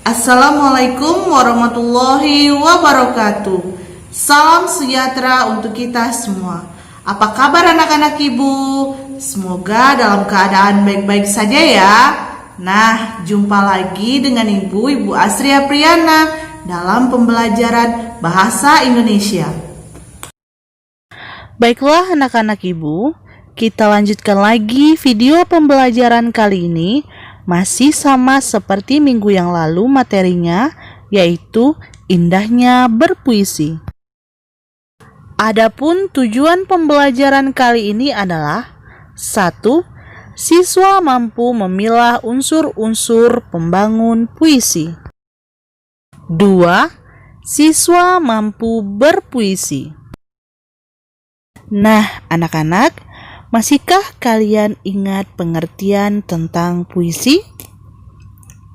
Assalamualaikum warahmatullahi wabarakatuh. Salam sejahtera untuk kita semua. Apa kabar anak-anak ibu? Semoga dalam keadaan baik-baik saja ya. Nah, jumpa lagi dengan Ibu Asria Priyana dalam pembelajaran Bahasa Indonesia. Baiklah anak-anak ibu, kita lanjutkan lagi video pembelajaran kali ini. Masih sama seperti minggu yang lalu materinya, yaitu indahnya berpuisi. Adapun tujuan pembelajaran kali ini adalah 1. Siswa mampu memilah unsur-unsur pembangun puisi. 2. Siswa mampu berpuisi. Nah, anak-anak, masihkah kalian ingat pengertian tentang puisi?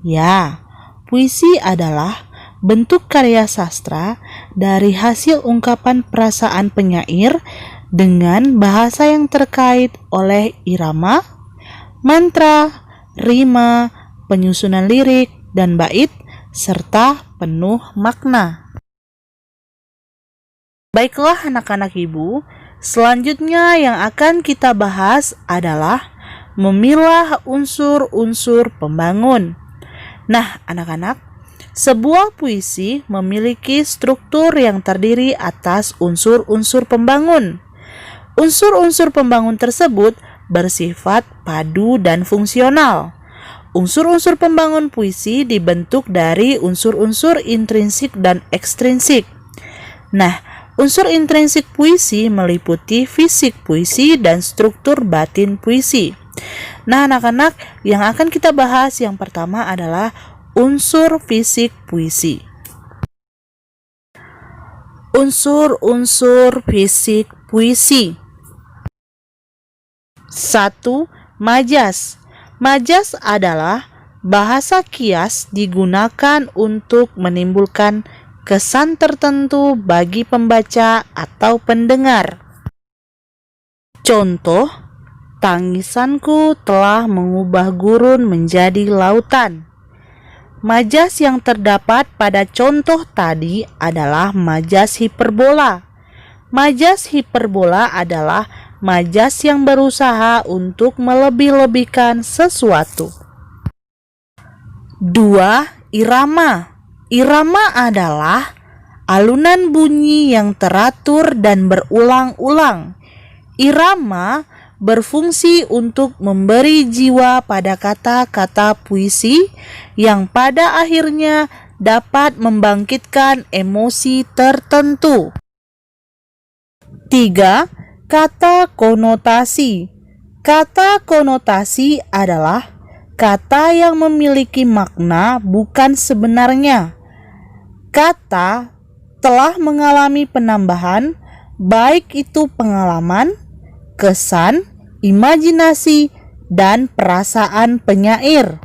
Ya, puisi adalah bentuk karya sastra dari hasil ungkapan perasaan penyair dengan bahasa yang terkait oleh irama, mantra, rima, penyusunan lirik, dan bait, serta penuh makna. Baiklah anak-anak ibu, selanjutnya yang akan kita bahas adalah memilah unsur-unsur pembangun. Nah, anak-anak, sebuah puisi memiliki struktur yang terdiri atas unsur-unsur pembangun. Unsur-unsur pembangun tersebut bersifat padu dan fungsional. Unsur-unsur pembangun puisi dibentuk dari unsur-unsur intrinsik dan ekstrinsik. Nah, unsur intrinsik puisi meliputi fisik puisi dan struktur batin puisi. Nah, anak-anak, yang akan kita bahas yang pertama adalah unsur fisik puisi. Unsur-unsur fisik puisi. 1. Majas. Majas adalah bahasa kias digunakan untuk menimbulkan kesan tertentu bagi pembaca atau pendengar. Contoh, tangisanku telah mengubah gurun menjadi lautan. Majas yang terdapat pada contoh tadi adalah majas hiperbola. Majas hiperbola adalah majas yang berusaha untuk melebih-lebihkan sesuatu. 2. Irama. Irama adalah alunan bunyi yang teratur dan berulang-ulang. Irama berfungsi untuk memberi jiwa pada kata-kata puisi yang pada akhirnya dapat membangkitkan emosi tertentu. 3. Kata konotasi. Kata konotasi adalah kata yang memiliki makna bukan sebenarnya. Kata telah mengalami penambahan, baik itu pengalaman, kesan, imajinasi, dan perasaan penyair.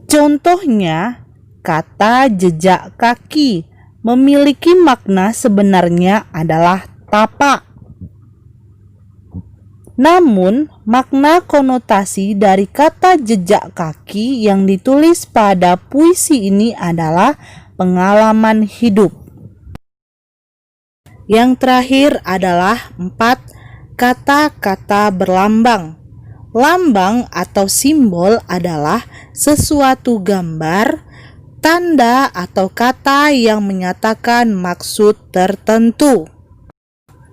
Contohnya, kata jejak kaki memiliki makna sebenarnya adalah tapak. Namun, makna konotasi dari kata jejak kaki yang ditulis pada puisi ini adalah pengalaman hidup. Yang terakhir adalah 4. Kata-kata berlambang. Lambang atau simbol adalah sesuatu gambar, tanda atau kata yang menyatakan maksud tertentu.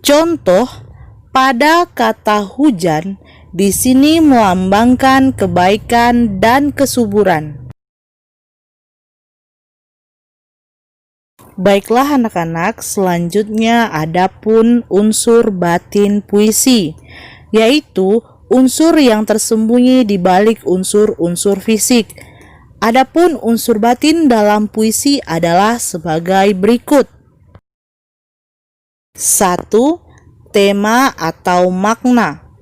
Contoh, pada kata hujan, di sini melambangkan kebaikan dan kesuburan. Baiklah anak-anak, selanjutnya adapun unsur batin puisi, yaitu unsur yang tersembunyi di balik unsur-unsur fisik. Adapun unsur batin dalam puisi adalah sebagai berikut. 1. Tema atau makna.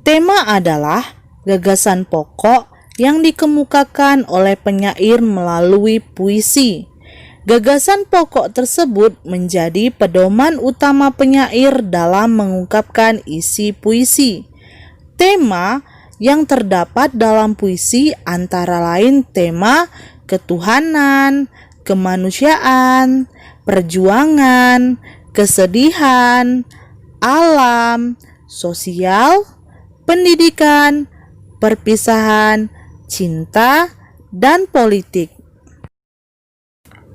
Tema adalah gagasan pokok yang dikemukakan oleh penyair melalui puisi. Gagasan pokok tersebut menjadi pedoman utama penyair dalam mengungkapkan isi puisi. Tema yang terdapat dalam puisi antara lain tema ketuhanan, kemanusiaan, perjuangan, kesedihan, alam, sosial, pendidikan, perpisahan, cinta, dan politik.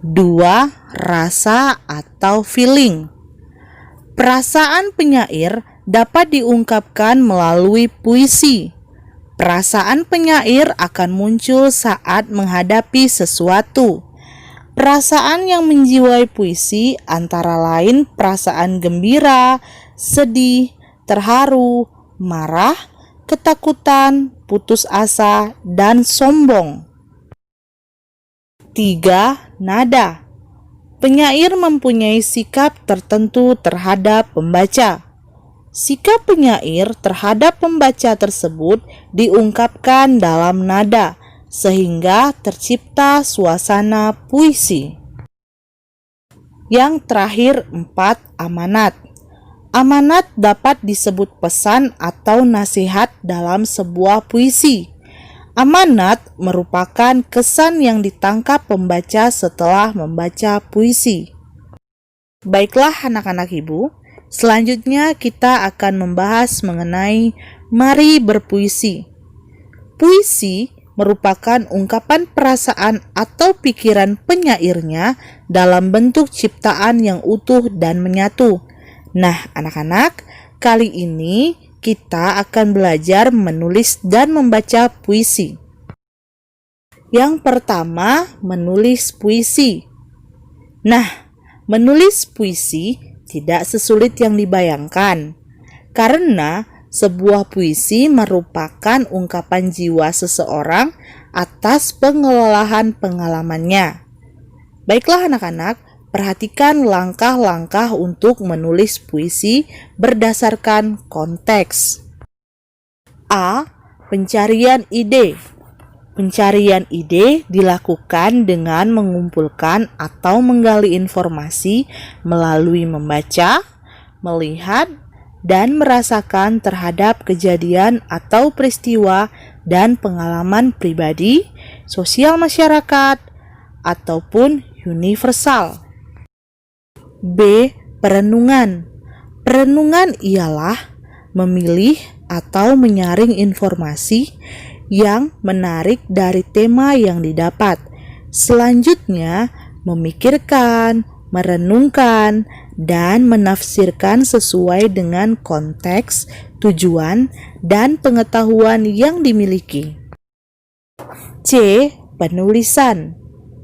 2. Rasa atau feeling. Perasaan penyair dapat diungkapkan melalui puisi. Perasaan penyair akan muncul saat menghadapi sesuatu. Perasaan yang menjiwai puisi antara lain perasaan gembira, sedih, terharu, marah, ketakutan, putus asa, dan sombong. 3. Nada. Penyair mempunyai sikap tertentu terhadap pembaca. Sikap penyair terhadap pembaca tersebut diungkapkan dalam nada, sehingga tercipta suasana puisi. Yang terakhir, 4. Amanat. Amanat dapat disebut pesan atau nasihat dalam sebuah puisi. Amanat merupakan kesan yang ditangkap pembaca setelah membaca puisi. Baiklah anak-anak ibu, selanjutnya kita akan membahas mengenai mari berpuisi. Puisi merupakan ungkapan perasaan atau pikiran penyairnya dalam bentuk ciptaan yang utuh dan menyatu. Nah, anak-anak, kali ini kita akan belajar menulis dan membaca puisi. Yang pertama, menulis puisi. Nah, menulis puisi tidak sesulit yang dibayangkan, karena sebuah puisi merupakan ungkapan jiwa seseorang atas pengelolaan pengalamannya. Baiklah anak-anak, perhatikan langkah-langkah untuk menulis puisi berdasarkan konteks. A. Pencarian ide. Pencarian ide dilakukan dengan mengumpulkan atau menggali informasi melalui membaca, melihat, dan merasakan terhadap kejadian atau peristiwa dan pengalaman pribadi, sosial masyarakat, ataupun universal. B. Perenungan. Perenungan ialah memilih atau menyaring informasi yang menarik dari tema yang didapat. Selanjutnya, memikirkan, merenungkan, dan menafsirkan sesuai dengan konteks, tujuan, dan pengetahuan yang dimiliki. C. Penulisan.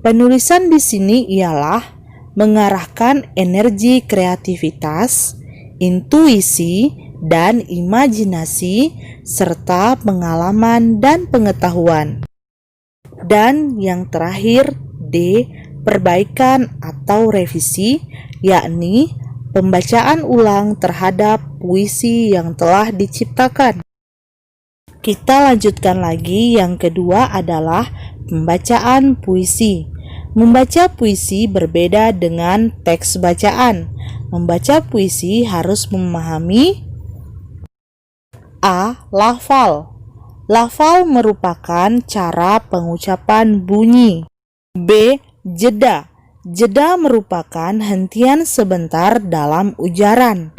Penulisan di sini ialah mengarahkan energi kreativitas, intuisi, dan imajinasi, serta pengalaman dan pengetahuan. Dan yang terakhir, D. Perbaikan atau revisi, yakni pembacaan ulang terhadap puisi yang telah diciptakan. Kita lanjutkan lagi, yang kedua adalah pembacaan puisi. Membaca puisi berbeda dengan teks bacaan. Membaca puisi harus memahami A. Lafal. Lafal merupakan cara pengucapan bunyi. B. Jeda. Jeda merupakan hentian sebentar dalam ujaran.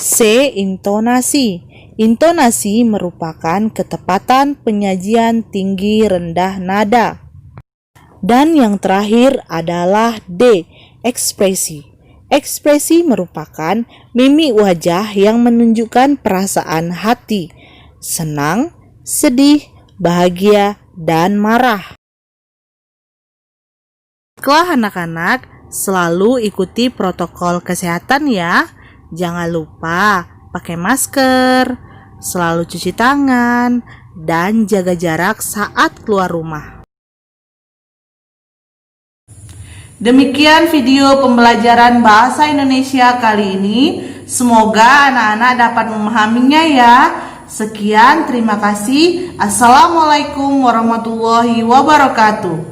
C. Intonasi. Intonasi merupakan ketepatan penyajian tinggi rendah nada. Dan yang terakhir adalah D. Ekspresi. Ekspresi merupakan mimik wajah yang menunjukkan perasaan hati, senang, sedih, bahagia, dan marah. Baiklah anak-anak, selalu ikuti protokol kesehatan ya. Jangan lupa pakai masker, selalu cuci tangan, dan jaga jarak saat keluar rumah. Demikian video pembelajaran bahasa Indonesia kali ini. Semoga anak-anak dapat memahaminya ya. Sekian, terima kasih. Assalamualaikum warahmatullahi wabarakatuh.